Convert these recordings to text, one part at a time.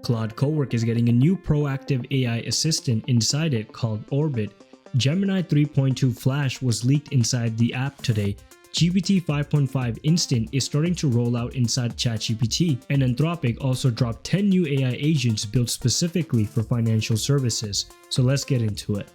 Claude Cowork is getting a new proactive AI assistant inside it called Orbit. Gemini 3.2 Flash was leaked inside the app today. GPT-5.5 Instant is starting to roll out inside ChatGPT, and Anthropic also dropped 10 new AI agents built specifically for financial services. So let's get into it.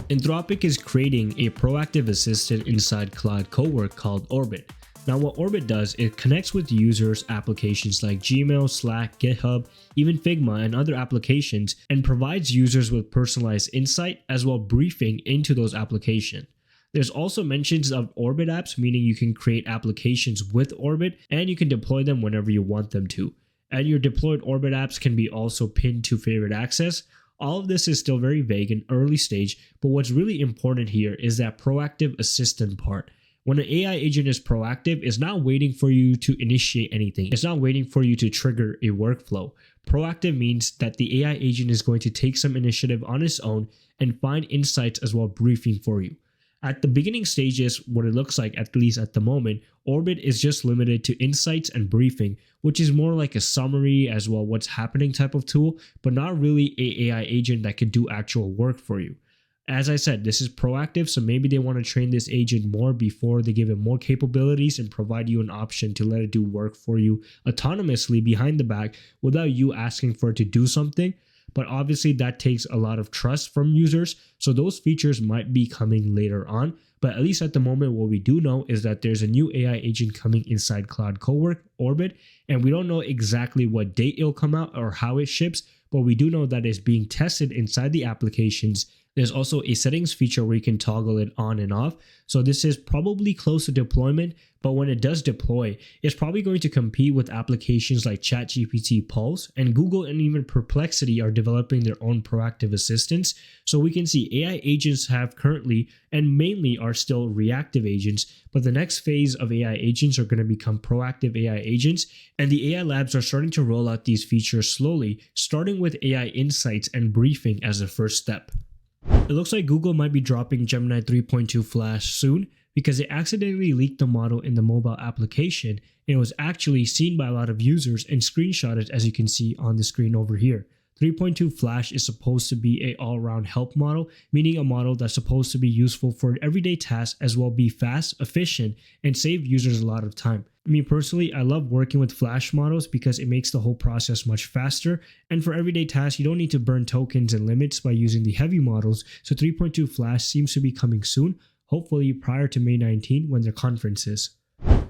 Anthropic is creating a proactive assistant inside Claude Cowork called Orbit. Now what Orbit does, it connects with users' applications like Gmail, Slack, GitHub, even Figma and other applications, and provides users with personalized insight as well briefing into those applications. There's also mentions of Orbit apps, meaning you can create applications with Orbit and you can deploy them whenever you want them to. And your deployed Orbit apps can be also pinned to favorite access. All of this is still very vague and early stage, but what's really important here is that proactive assistant part. When an AI agent is proactive, it's not waiting for you to initiate anything. It's not waiting for you to trigger a workflow. Proactive means that the AI agent is going to take some initiative on its own and find insights as well briefing for you. At the beginning stages, what it looks like, at least at the moment, Orbit is just limited to insights and briefing, which is more like a summary as well what's happening type of tool, but not really an AI agent that could do actual work for you. As I said, this is proactive, so maybe they want to train this agent more before they give it more capabilities and provide you an option to let it do work for you autonomously behind the back without you asking for it to do something. But obviously that takes a lot of trust from users, so those features might be coming later on. But at least at the moment, what we do know is that there's a new AI agent coming inside Claude Cowork, Orbit, and we don't know exactly what date it'll come out or how it ships, but we do know that it's being tested inside the applications. There's also a settings feature where you can toggle it on and off. So this is probably close to deployment, but when it does deploy, it's probably going to compete with applications like ChatGPT Pulse, and Google and even Perplexity are developing their own proactive assistants. So we can see AI agents have currently and mainly are still reactive agents, but the next phase of AI agents are going to become proactive AI agents, and the AI labs are starting to roll out these features slowly, starting with AI insights and briefing as the first step. It looks like Google might be dropping Gemini 3.2 Flash soon because they accidentally leaked the model in the mobile application, and it was actually seen by a lot of users and screenshotted, as you can see on the screen over here. 3.2 Flash is supposed to be an all-around help model, meaning a model that's supposed to be useful for everyday tasks as well be fast, efficient, and save users a lot of time. Me personally, I love working with Flash models because it makes the whole process much faster, and for everyday tasks, you don't need to burn tokens and limits by using the heavy models, so 3.2 Flash seems to be coming soon, hopefully prior to May 19 when their conference is.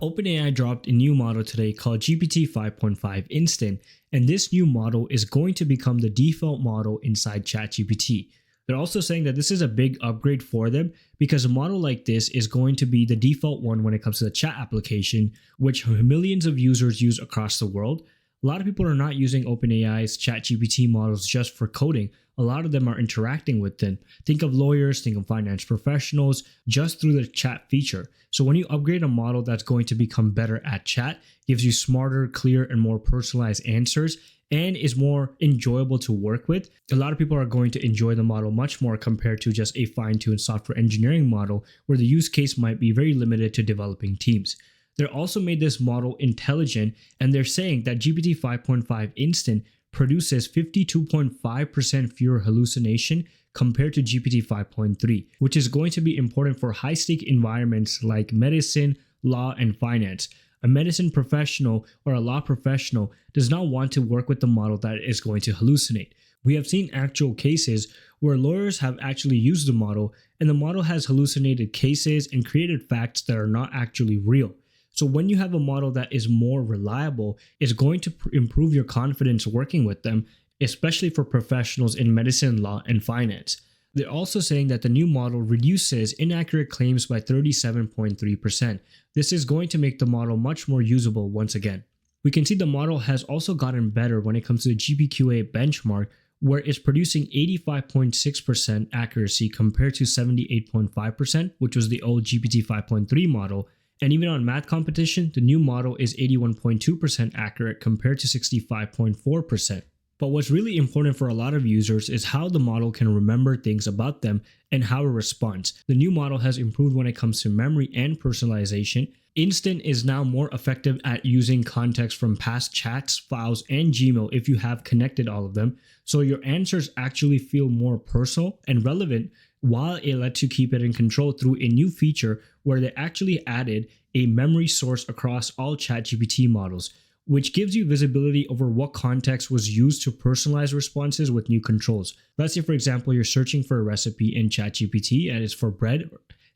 OpenAI dropped a new model today called GPT-5.5 Instant, and this new model is going to become the default model inside ChatGPT. They're also saying that this is a big upgrade for them because a model like this is going to be the default one when it comes to the chat application, which millions of users use across the world. A lot of people are not using OpenAI's ChatGPT models just for coding. A lot of them are interacting with them. Think of lawyers, think of finance professionals, just through the chat feature. So when you upgrade a model that's going to become better at chat, gives you smarter, clear, and more personalized answers, and is more enjoyable to work with, a lot of people are going to enjoy the model much more compared to just a fine-tuned software engineering model where the use case might be very limited to developing teams. They also made this model intelligent, and they're saying that GPT 5.5 Instant produces 52.5% fewer hallucination compared to GPT 5.3, which is going to be important for high-stake environments like medicine, law, and finance. A medicine professional or a law professional does not want to work with the model that is going to hallucinate. We have seen actual cases where lawyers have actually used the model, and the model has hallucinated cases and created facts that are not actually real. So when you have a model that is more reliable, it's going to improve your confidence working with them, especially for professionals in medicine, law, and finance. They're also saying that the new model reduces inaccurate claims by 37.3%. This is going to make the model much more usable once again. We can see the model has also gotten better when it comes to the GPQA benchmark, where it's producing 85.6% accuracy compared to 78.5%, which was the old GPT 5.3 model. And even on math competition, the new model is 81.2% accurate compared to 65.4%. But what's really important for a lot of users is how the model can remember things about them and how it responds. The new model has improved when it comes to memory and personalization. Instant is now more effective at using context from past chats, files, and Gmail if you have connected all of them, so your answers actually feel more personal and relevant, while it lets you keep it in control through a new feature where they actually added a memory source across all ChatGPT models, which gives you visibility over what context was used to personalize responses with new controls. Let's say, for example, you're searching for a recipe in ChatGPT and it's for bread,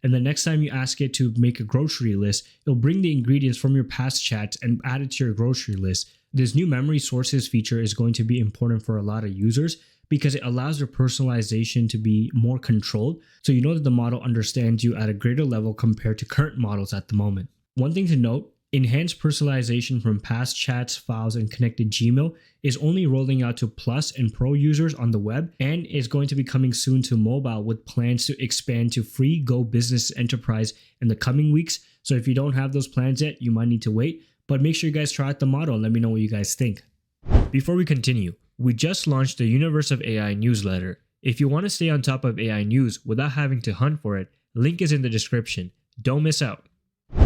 and the next time you ask it to make a grocery list, it'll bring the ingredients from your past chats and add it to your grocery list. This new memory sources feature is going to be important for a lot of users because it allows their personalization to be more controlled, so you know that the model understands you at a greater level compared to current models at the moment. One thing to note, enhanced personalization from past chats, files, and connected Gmail is only rolling out to Plus and Pro users on the web and is going to be coming soon to mobile with plans to expand to free Go Business Enterprise in the coming weeks. So if you don't have those plans yet, you might need to wait, but make sure you guys try out the model and let me know what you guys think. Before we continue, we just launched the Universe of AI newsletter. If you want to stay on top of AI news without having to hunt for it, link is in the description. Don't miss out.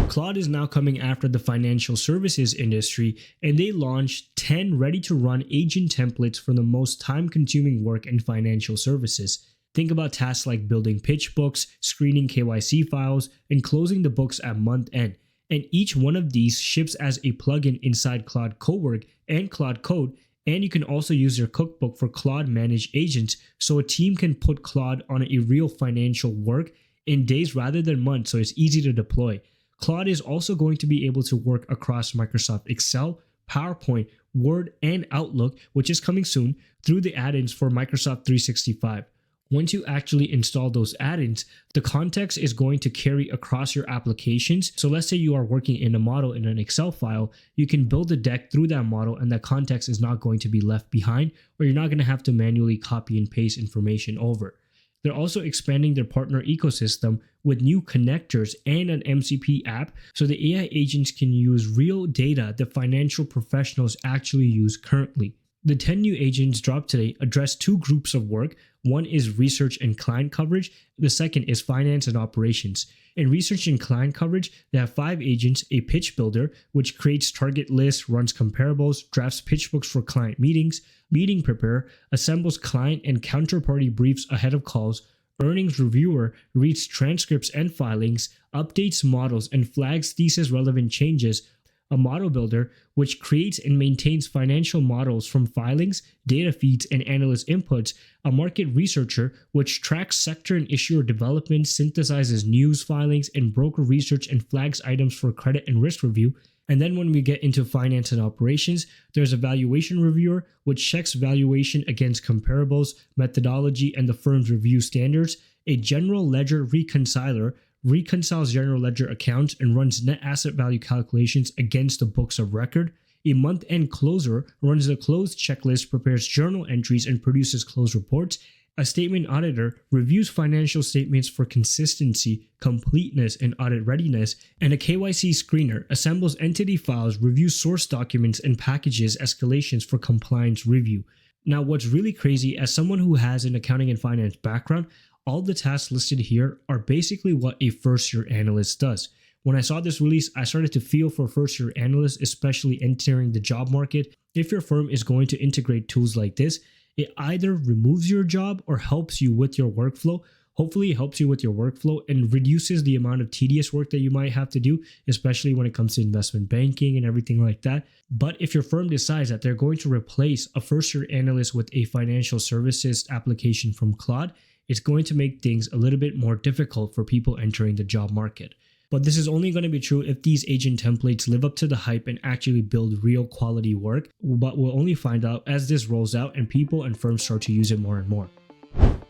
Claude is now coming after the financial services industry, and they launched 10 ready-to-run agent templates for the most time-consuming work in financial services. Think about tasks like building pitch books, screening KYC files, and closing the books at month end. And each one of these ships as a plugin inside Claude Cowork and Claude Code, and you can also use your cookbook for Claude managed agents, so a team can put Claude on a real financial work in days rather than months, so it's easy to deploy. Claude is also going to be able to work across Microsoft Excel, PowerPoint, Word, and Outlook, which is coming soon, through the add-ins for Microsoft 365. Once you actually install those add-ins, the context is going to carry across your applications. So let's say you are working in a model in an Excel file, you can build a deck through that model and that context is not going to be left behind, or you're not going to have to manually copy and paste information over. They're also expanding their partner ecosystem with new connectors and an MCP app, so the AI agents can use real data that financial professionals actually use currently. The 10 new agents dropped today address two groups of work. One is research and client coverage. The second is finance and operations. In research and client coverage, they have 5 agents: a pitch builder, which creates target lists, runs comparables, drafts pitch books for client meetings; meeting preparer, assembles client and counterparty briefs ahead of calls; earnings reviewer, reads transcripts and filings, updates models, and flags thesis relevant changes; a model builder, which creates and maintains financial models from filings, data feeds, and analyst inputs; a market researcher, which tracks sector and issuer development, synthesizes news filings and broker research, and flags items for credit and risk review. And then when we get into finance and operations, there's a valuation reviewer, which checks valuation against comparables, methodology, and the firm's review standards; a general ledger reconciler, reconciles general ledger accounts and runs net asset value calculations against the books of record; a month-end closer runs the close checklist, prepares journal entries, and produces close reports; a statement auditor reviews financial statements for consistency, completeness, and audit readiness; and a KYC screener assembles entity files, reviews source documents, and packages escalations for compliance review. Now, what's really crazy, as someone who has an accounting and finance background, all the tasks listed here are basically what a first-year analyst does. When I saw this release, I started to feel for first-year analysts, especially entering the job market. If your firm is going to integrate tools like this, it either removes your job or helps you with your workflow. Hopefully it helps you with your workflow and reduces the amount of tedious work that you might have to do, especially when it comes to investment banking and everything like that. But if your firm decides that they're going to replace a first-year analyst with a financial services application from Claude, it's going to make things a little bit more difficult for people entering the job market. But this is only going to be true if these agent templates live up to the hype and actually build real quality work, but we'll only find out as this rolls out and people and firms start to use it more and more.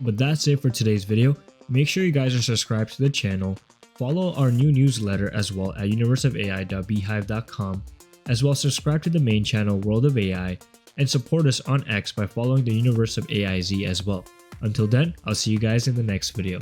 But that's it for today's video. Make sure you guys are subscribed to the channel, follow our new newsletter as well at universeofai.beehive.com, as well as subscribe to the main channel World of AI, and support us on X by following the Universe of AIZ as well. Until then, I'll see you guys in the next video.